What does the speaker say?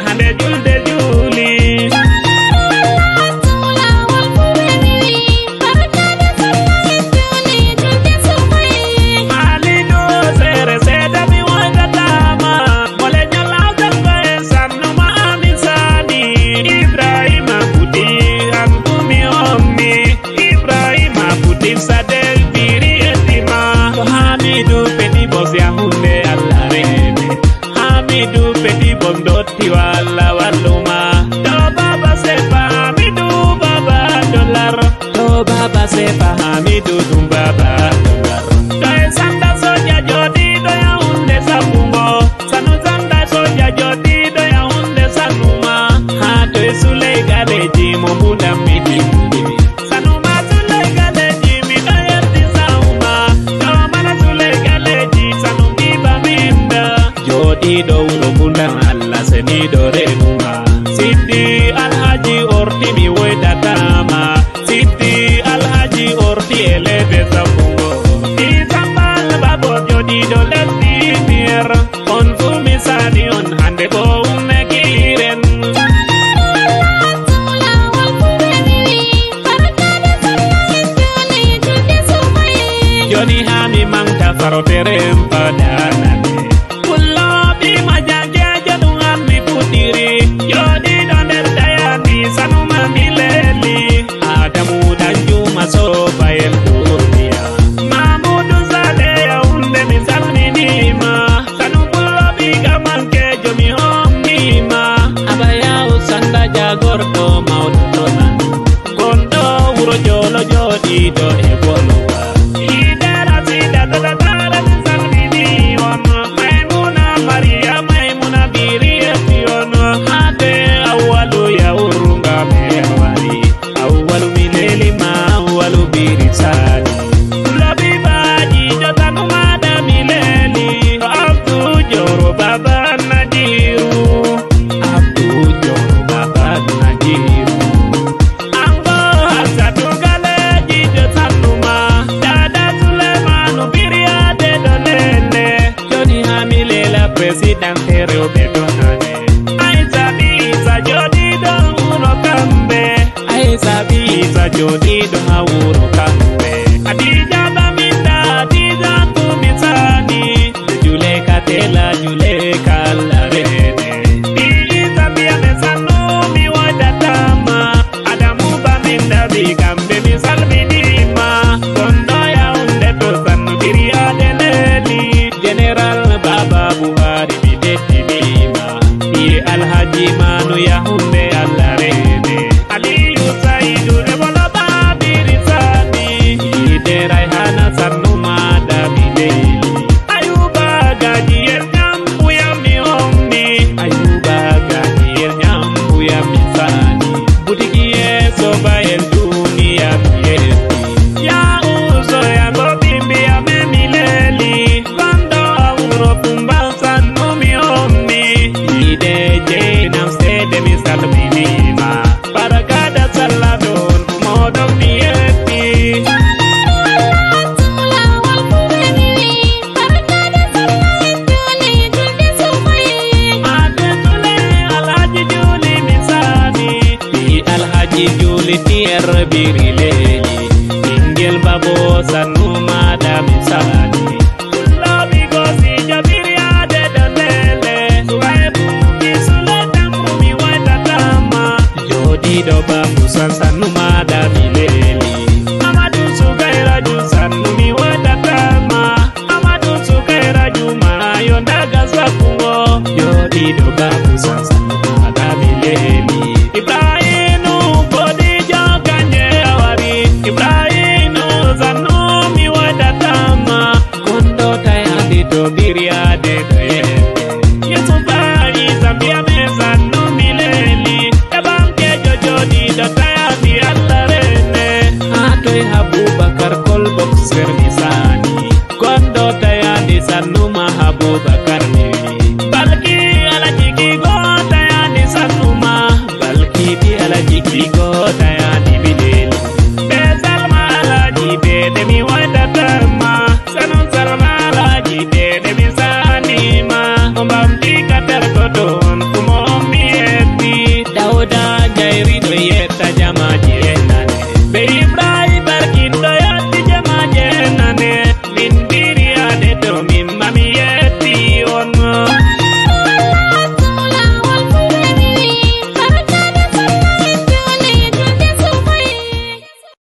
Hande julde juli saroterem padanane Pulobi majake aja Tuhan mi putiri Yodi donder dayani sanuma mileli Adamu dan Juma sobayel dunia Mamudu zade ya unde misal minima Sanu pulobi gamanke jomi homnima Abaya usanda jagordo maudonan Gondo uro jolo jodi do eboluwa Idara sida tatatara misal minima Maimuna Maria Maimuna biri etiono Hate awalu ya urunga mewari Awalu mileli ma awalu biri sani Lobi baji jotanu mada mileli Abdu joro baba nadiru Abdu joro baba nadiru Anggo hasadu galeji jotanu ma Dada Sulemanu biri ade dolele Joni hamilela presidente reo bedonane Aiza bisa jodi do uro kambe Aiza bisa jodi do hauro kambe Adija baminda adija tumisani Jule katela jule kalarene Iza bia mesanu miwadatama Adamu baminda bikambe misal minima Kondo ya unde tosanu diri adeleli General Baba Buhari bideti bima Iye Alhaji Manu ya hunde alarene Aliyu Saidu rebolo babiri sani Ide Raihana sanu mada mileli Ayuba gajier nyampu ya mihomni Ayuba gajier nyampu ya misani Budikie soba el dunia mieti Ya uso ya gobimbi ya memileli Kondo auro pumbang sanu mihomni Ide jenam sede misal minima Para kada saladon modom mieti Alhaji Juli misani Di Alhaji Juli tier birileli Inggil babo sanu mada misani Lobi gosi jabiri ade dolele Suebu misule tamru miwadatama Jodi do babu sanu mada mileli Amadu sukaira ju sanu miwadatama Amadu sukaira ju mayondaga sakungo Jodi do babu sanu mada mileli Ibrahimu Bodija kanye awari Ibrahimu sanu miwadatama Kondo tayandi do biri ade doyete Yusufari Zambia mesanu mileli Ebanke jojodi do tayandi allarene Atoy Abubakar kolbok ser misani Kondo tayandi sanu ma Abubakar